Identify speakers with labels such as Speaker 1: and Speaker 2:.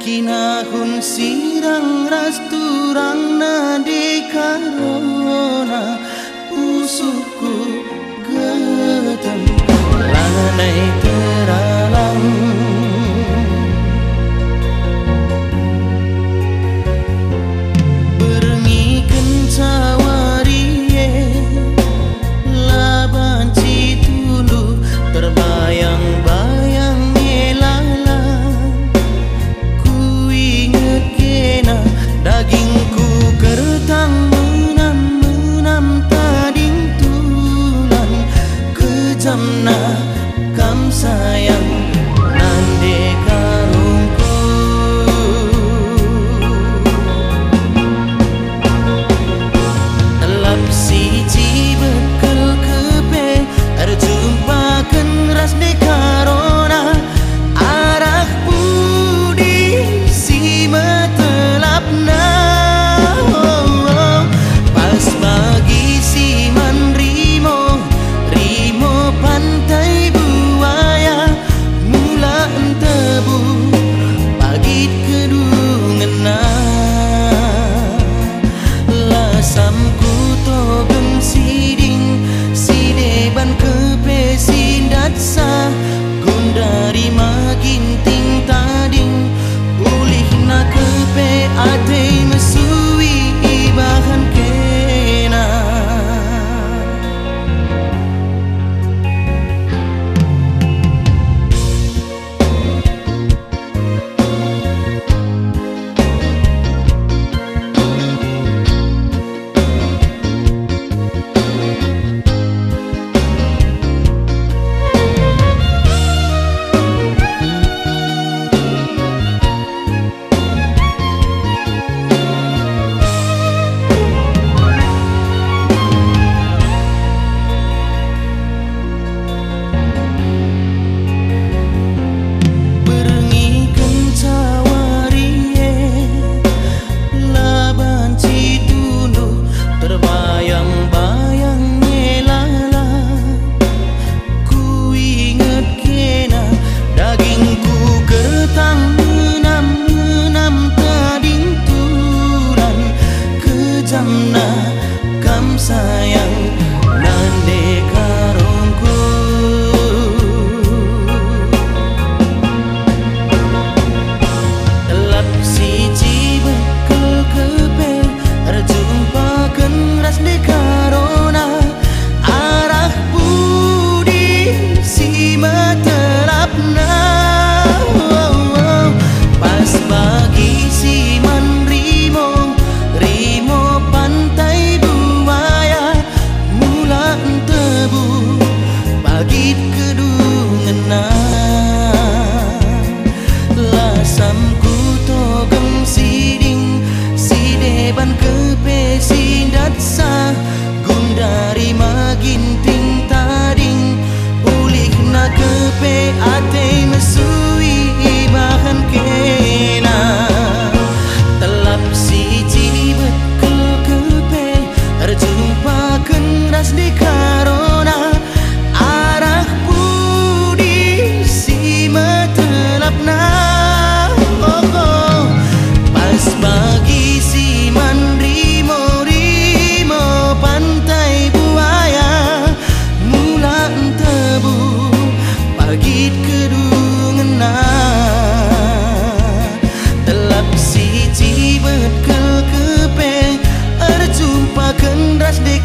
Speaker 1: Kinahun sirang ras turang na di karona usuku getem lanai teralang berengi kencawariye laban citulu terbayang-bayang dagingku kertang menam tading tulan kejamna kam sayang nande karungku telap siji bekel kepe terjumpa ras de karona arah budi si metelapna pas bagi si man rimo pantai buaya mula entebu pagi kedungena lasamku togeng siding sideban kepe sindatsa gondari maginting tading ulih na kepe ate mesui bahan kena kam sayang nande karungku telap siji bekel kepe terjumpa ras de karona arah budi si metelapna pas bagi si man rimo pantai buaya mula tebu pagi kedungena lasamku togeng siding sideban kepe sindatsa gundari maginting tading ulih na kepe ate mesui bahan kena telap siji bekel kepe terjumpa ras di karona arah budi si metelapna pas bagi si man rimo pantai buaya mula tebu pagi kedungena telap siji bekel kepe terjumpa ras de